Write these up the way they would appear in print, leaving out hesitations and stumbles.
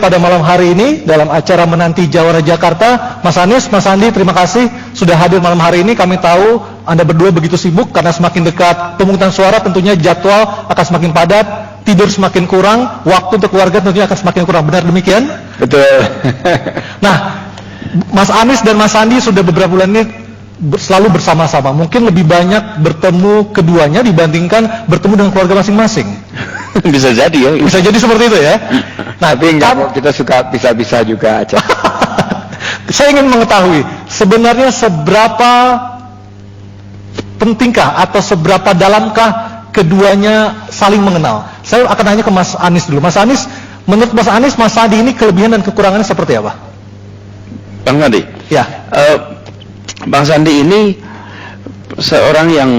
Pada malam hari ini dalam acara Menanti Jawara Jakarta, Mas Anies, Mas Sandi, terima kasih sudah hadir malam hari ini. Kami tahu Anda berdua begitu sibuk karena semakin dekat pemungutan suara tentunya jadwal akan semakin padat, tidur semakin kurang, waktu untuk keluarga tentunya akan semakin kurang. Benar demikian? Betul. Nah, Mas Anies dan Mas Sandi sudah beberapa bulan ini selalu bersama-sama. Mungkin lebih banyak bertemu keduanya dibandingkan bertemu dengan keluarga masing-masing. Bisa jadi ya. Bisa jadi seperti itu ya. Nah, tapi enggak, kita suka bisa-bisa juga aja. Saya ingin mengetahui sebenarnya seberapa pentingkah atau seberapa dalamkah keduanya saling mengenal. Saya akan tanya ke Mas Anies dulu. Mas Anies, menurut Mas Anies, Mas Sandi ini kelebihan dan kekurangannya seperti apa? Bang Sandi? Ya. Bang Sandi ini seorang yang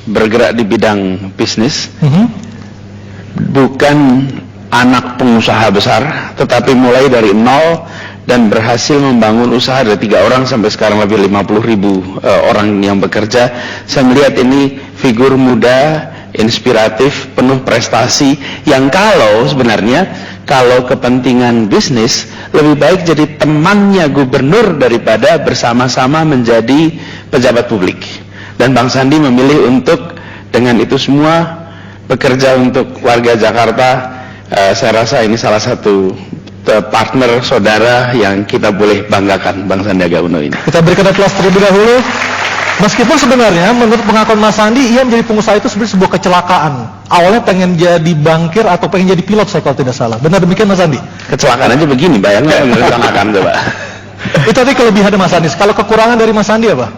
bergerak di bidang bisnis. Bukan anak pengusaha besar, tetapi mulai dari nol dan berhasil membangun usaha dari 3 orang sampai sekarang lebih 50.000 orang yang bekerja. Saya melihat ini figur muda, inspiratif, penuh prestasi yang sebenarnya kalau kepentingan bisnis lebih baik jadi temannya gubernur daripada bersama-sama menjadi pejabat publik. Dan Bang Sandi memilih untuk dengan itu semua bekerja untuk warga Jakarta. Saya rasa ini salah satu partner saudara yang kita boleh banggakan, Bang Sandiaga Uno ini. Kita berikan aplaus terlebih dahulu. Meskipun sebenarnya menurut pengakuan Mas Sandi, ia menjadi pengusaha itu sebenarnya sebuah kecelakaan. Awalnya pengen jadi bankir atau pengen jadi pilot, saya kalau tidak salah. Benar demikian Mas Sandi? Kecelakaan aja begini, bayangkan kecelakaan coba. Itu tadi kelebihan Mas Anies. Kalau kekurangan dari Mas Sandi apa?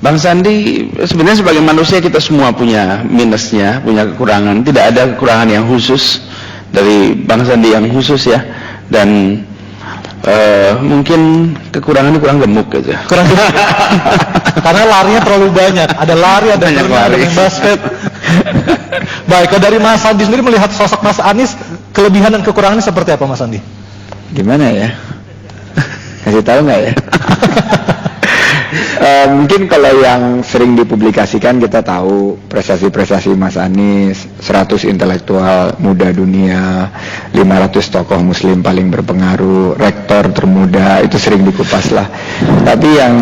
Bang Sandi, sebenarnya sebagai manusia kita semua punya minusnya, punya kekurangan. Tidak ada kekurangan yang khusus dari Bang Sandi yang khusus ya. Dan mungkin kekurangannya kurang gemuk aja. Kurang gemuk. Karena larinya terlalu banyak. Ada lari, ada berenang, ada main basket. Baik, dari Mas Sandi sendiri melihat sosok Mas Anies, kelebihan dan kekurangannya seperti apa Mas Sandi? Gimana ya? Kasih tahu nggak ya? Mungkin kalau yang sering dipublikasikan kita tahu prestasi-prestasi Mas Anies, 100 intelektual muda dunia, 500 tokoh muslim paling berpengaruh, rektor termuda, itu sering dikupas lah. Tapi yang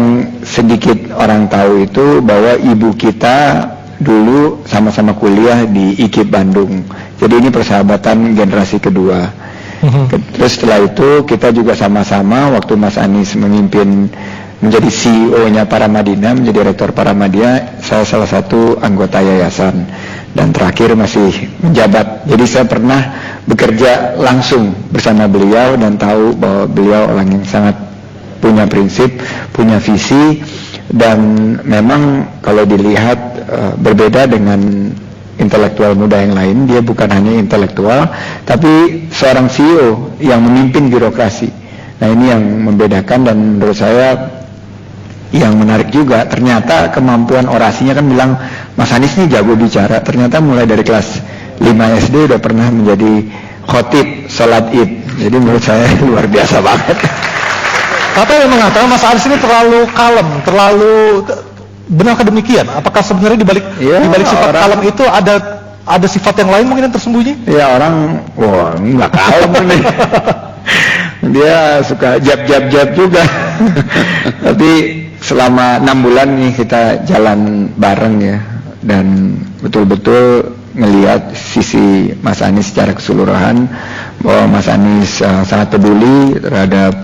sedikit orang tahu itu bahwa ibu kita dulu sama-sama kuliah di IKIP Bandung. Jadi ini persahabatan generasi kedua. Terus setelah itu kita juga sama-sama waktu Mas Anies memimpin menjadi CEO-nya Paramadina, menjadi rektor Paramadina, saya salah satu anggota yayasan dan terakhir masih menjabat. Jadi saya pernah bekerja langsung bersama beliau dan tahu bahwa beliau orang yang sangat punya prinsip, punya visi, dan memang kalau dilihat berbeda dengan intelektual muda yang lain. Dia bukan hanya intelektual, tapi seorang CEO yang memimpin birokrasi. Nah ini yang membedakan, dan menurut saya yang menarik juga, ternyata kemampuan orasinya kan bilang Mas Anies ini jago bicara, ternyata mulai dari kelas 5 SD udah pernah menjadi khotib sholat id. Jadi menurut saya luar biasa banget. Tapi yang mengatakan Mas Anies ini terlalu kalem, terlalu, benarkah demikian? Apakah sebenarnya dibalik sifat kalem itu ada sifat yang lain mungkin yang tersembunyi? Ya orang, wah nggak kalem nih. Dia suka jab juga. Tapi selama 6 bulan nih kita jalan bareng ya, dan betul-betul ngelihat sisi Mas Anies secara keseluruhan, bahwa Mas Anies sangat peduli terhadap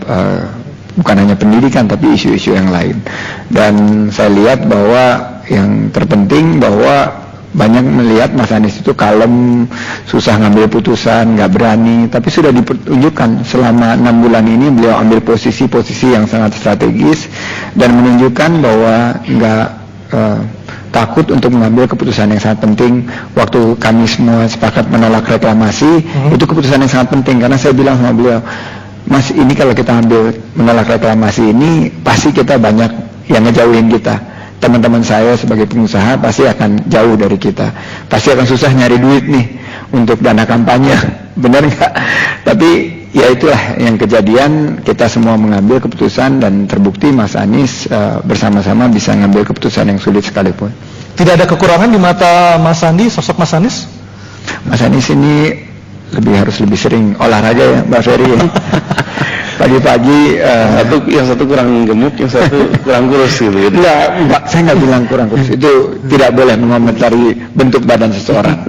bukan hanya pendidikan tapi isu-isu yang lain. Dan saya lihat bahwa yang terpenting bahwa banyak melihat Mas Anies itu kalem, susah ngambil putusan, nggak berani, tapi sudah ditunjukkan selama 6 bulan ini beliau ambil posisi-posisi yang sangat strategis dan menunjukkan bahwa nggak takut untuk mengambil keputusan yang sangat penting. Waktu kami semua sepakat menolak reklamasi, itu keputusan yang sangat penting, karena saya bilang sama beliau, Mas, ini kalau kita ambil menolak reklamasi ini pasti kita banyak yang ngejauhin kita. Teman-teman saya sebagai pengusaha pasti akan jauh dari kita, pasti akan susah nyari duit nih untuk dana kampanye. Benar nggak? Tapi ya itulah yang kejadian, kita semua mengambil keputusan dan terbukti Mas Anies bersama-sama bisa ngambil keputusan yang sulit sekalipun. Tidak ada kekurangan di mata Mas Sandi, sosok Mas Anies? Mas Anies ini harus lebih sering olahraga ya Mbak Ferry ya. Pagi-pagi yang satu kurang gemuk, yang satu kurang kurus gitu. Enggak, saya nggak bilang kurang kurus. Itu tidak boleh mengomentari bentuk badan seseorang.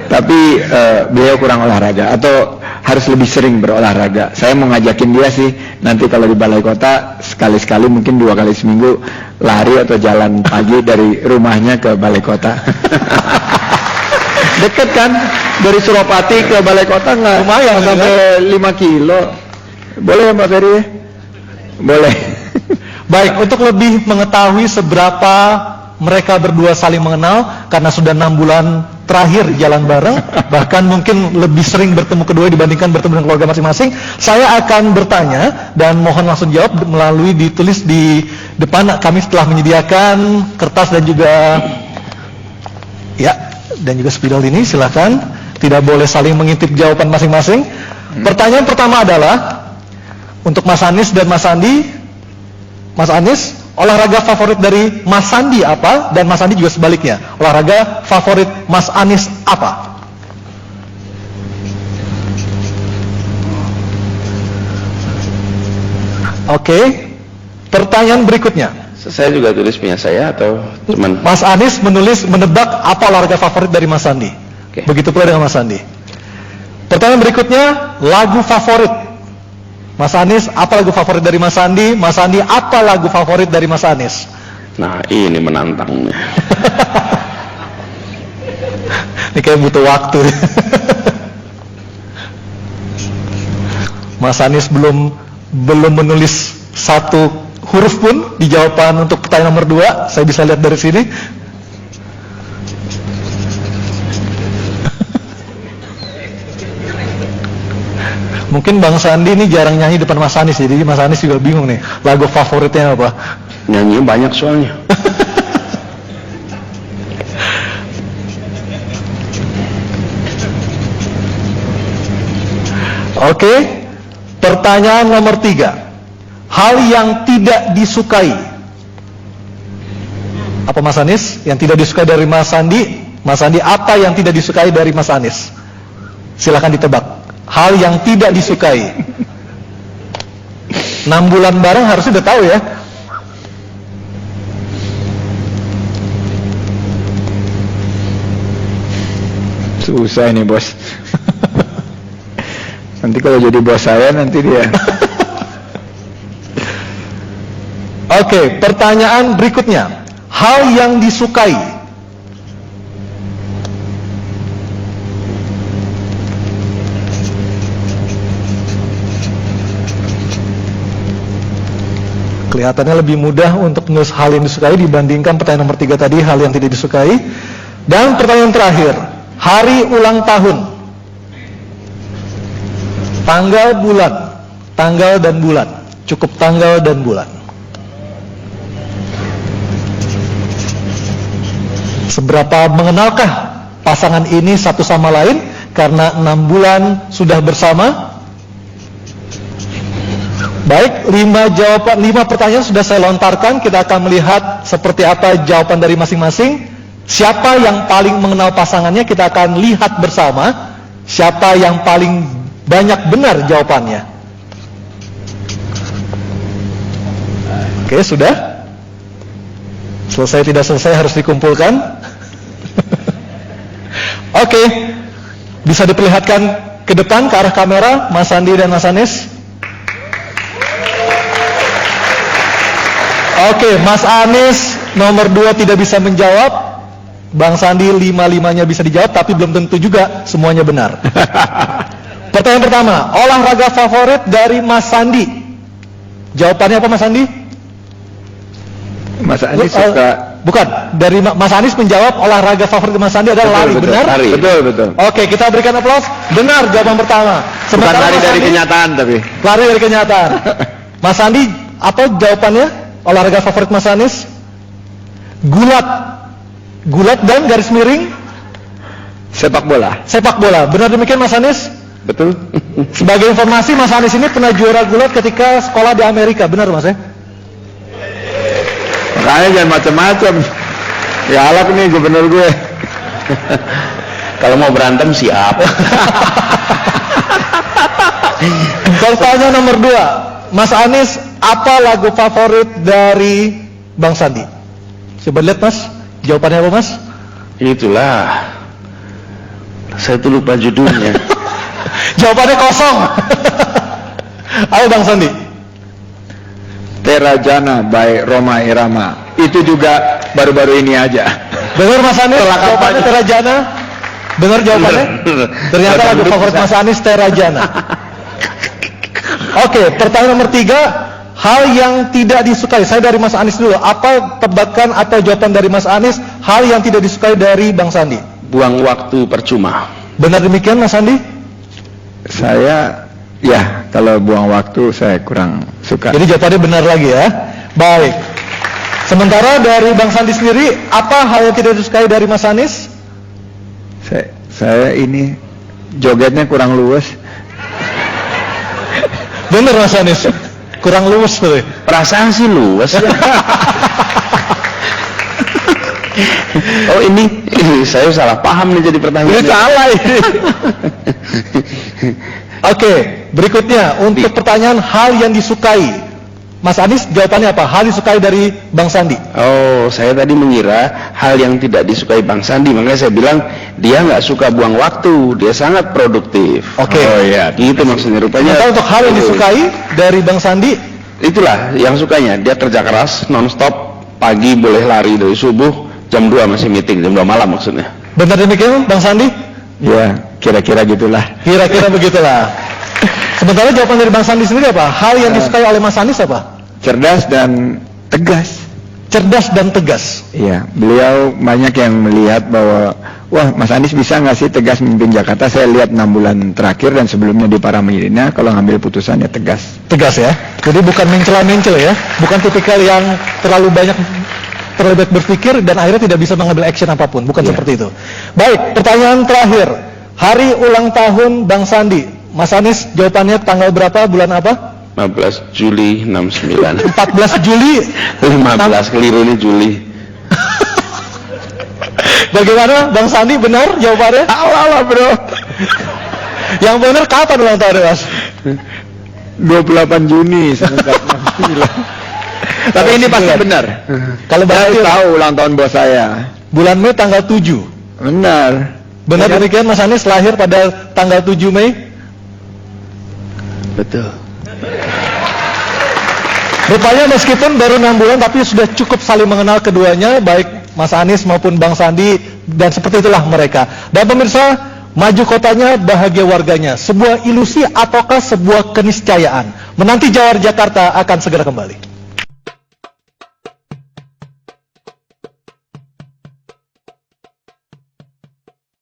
Tapi beliau kurang olahraga atau harus lebih sering berolahraga. Saya mau ngajakin dia sih nanti kalau di balai kota sekali-sekali mungkin 2 kali seminggu lari atau jalan pagi dari rumahnya ke balai kota. Deket kan dari Suropati ke balai kota, nggak lumayan sampai 5 kilo. Boleh ya Mbak Ferry? Boleh. Baik, untuk lebih mengetahui seberapa mereka berdua saling mengenal, karena sudah 6 bulan terakhir jalan bareng, bahkan mungkin lebih sering bertemu kedua dibandingkan bertemu dengan keluarga masing-masing, saya akan bertanya dan mohon langsung jawab melalui ditulis di depan. Kami telah menyediakan kertas dan juga spidol ini, silakan. Tidak boleh saling mengintip jawaban masing-masing. Pertanyaan pertama adalah untuk Mas Anies dan Mas Sandi. Mas Anies, olahraga favorit dari Mas Sandi apa? Dan Mas Sandi juga sebaliknya, olahraga favorit Mas Anies apa? Oke. Pertanyaan berikutnya. Saya juga tulis punya saya atau cuman Mas Anies menebak apa olahraga favorit dari Mas Sandi. Oke. Begitu pula dengan Mas Sandi. Pertanyaan berikutnya, lagu favorit Mas Anies, apa lagu favorit dari Mas Sandi? Mas Sandi, apa lagu favorit dari Mas Anies? Nah, ini menantangnya. Ini kayak butuh waktu. Mas Anies belum menulis satu huruf pun di jawaban untuk pertanyaan nomor 2. Saya bisa lihat dari sini. Mungkin Bang Sandi ini jarang nyanyi depan Mas Anies, jadi Mas Anies juga bingung nih lagu favoritnya apa. Nyanyinya banyak soalnya. Oke, pertanyaan nomor 3. Hal yang tidak disukai. Apa Mas Anies? Yang tidak disukai dari Mas Sandi? Mas Sandi, apa yang tidak disukai dari Mas Anies? Silakan ditebak. Hal yang tidak disukai. 6 bulan bareng harusnya udah tahu ya. susah ini bos. Nanti kalau jadi bos saya nanti dia. Oke, pertanyaan berikutnya. Hal yang disukai. Kelihatannya lebih mudah untuk menulis hal yang disukai dibandingkan pertanyaan nomor 3 tadi, hal yang tidak disukai. Dan pertanyaan terakhir, hari ulang tahun. Tanggal, bulan. Tanggal dan bulan. Cukup tanggal dan bulan. Seberapa mengenalkah pasangan ini satu sama lain? Karena 6 bulan sudah bersama. Baik, 5 pertanyaan sudah saya lontarkan. Kita akan melihat seperti apa jawaban dari masing-masing. Siapa yang paling mengenal pasangannya, kita akan lihat bersama. Siapa yang paling banyak benar jawabannya. Oke, sudah? Selesai tidak selesai harus dikumpulkan. Oke, bisa diperlihatkan ke depan ke arah kamera, Mas Sandi dan Mas Anies. Oke, Mas Anies nomor 2 tidak bisa menjawab. Bang Sandi 5-5-nya bisa dijawab, tapi belum tentu juga semuanya benar. Pertanyaan pertama, olahraga favorit dari Mas Sandi. Jawabannya apa Mas Sandi? Mas Anies suka. Bukan, dari Mas Anies menjawab olahraga favorit Mas Sandi adalah lari, benar? Lari. Betul. Oke, kita berikan aplaus. Benar jawaban pertama. Bukan lari Mas dari Sandi, kenyataan tapi. lari dari kenyataan. Mas Sandi, apa jawabannya? Olahraga favorit Mas Anies? Gulat dan garis miring? Sepak bola. Sepak bola. Benar demikian Mas Anies? Betul. Sebagai informasi, Mas Anies ini pernah juara gulat ketika sekolah di Amerika. Benar Mas ya? Makanya jangan macam-macam. Ya alak nih gubernur gue. Kalau mau berantem siap. Pertanyaan nomor 2, Mas Anies, apa lagu favorit dari Bang Sandi? Coba lihat Mas, jawabannya apa Mas? Itulah. Saya tuh lupa judulnya. Jawabannya kosong. Ayo Bang Sandi. Terajana by Roma Irama. Itu juga baru-baru ini aja. Benar Mas Anies, jawabannya Terajana. Benar jawabannya? Ternyata lagu favorit Mas Anies Terajana. Oke, pertanyaan nomor 3, hal yang tidak disukai. Saya dari Mas Anies dulu. Apa tebakan atau jawaban dari Mas Anies hal yang tidak disukai dari Bang Sandi? Buang waktu percuma. Benar demikian Mas Sandi? Saya, ya, kalau buang waktu saya kurang suka. Jadi jawabannya benar lagi ya. Baik. Sementara dari Bang Sandi sendiri, apa hal yang tidak disukai dari Mas Anies? Saya ini jogetnya kurang luwes. Benar Mas Anies. Kurang luwes betul. Perasaan sih luas ya. Oh ini saya salah paham nih jadi pertanyaan. Ini salah ini. Oke, berikutnya untuk pertanyaan hal yang disukai. Mas Anies jawabannya apa? Hal disukai dari Bang Sandi. Oh, saya tadi mengira hal yang tidak disukai Bang Sandi, makanya saya bilang dia nggak suka buang waktu, dia sangat produktif. Oke. Oh iya, gitu maksudnya rupanya. Sementara untuk hal yang disukai dari Bang Sandi, Itulah yang sukanya, dia kerja keras, non-stop, pagi boleh lari dari subuh, jam 2 masih meeting, jam 2 malam maksudnya. benar demikian Bang Sandi? Ya, kira-kira gitulah. Kira-kira begitulah. Sementara jawaban dari Bang Sandi sendiri apa? Hal yang disukai oleh Mas Anies apa? Cerdas dan tegas. Cerdas dan tegas. Iya, beliau banyak yang melihat bahwa, wah, Mas Anies bisa nggak sih tegas memimpin Jakarta? Saya lihat 6 bulan terakhir dan sebelumnya di Paramirina, kalau ngambil putusannya tegas. Tegas ya. Jadi bukan mencela-mencela ya. Bukan tipikal yang terlalu banyak berpikir dan akhirnya tidak bisa mengambil action apapun. Bukan seperti itu. Baik, pertanyaan terakhir. Hari ulang tahun Bang Sandi. Mas Anies jawabannya tanggal berapa? Bulan apa? 15 Juli 69. 14 Juli. 15 keliru ini Juli. Bagaimana Bang Sandi, benar jawabannya? Alah bro. Yang benar kapan ulang tahunnya Mas? 28 Juni 1969. Tapi ini pasti benar. Kalau Bang Saya Sandi tahu ulang tahun bos saya. bulan Mei tanggal 7. Benar. Benar demikian Mas Anies lahir pada tanggal 7 Mei? Betul. Rupanya meskipun baru 6 bulan tapi sudah cukup saling mengenal keduanya, baik Mas Anies maupun Bang Sandi, dan seperti itulah mereka. Dan pemirsa, maju kotanya, bahagia warganya. Sebuah ilusi ataukah sebuah keniscayaan? Menanti Jawara Jakarta akan segera kembali.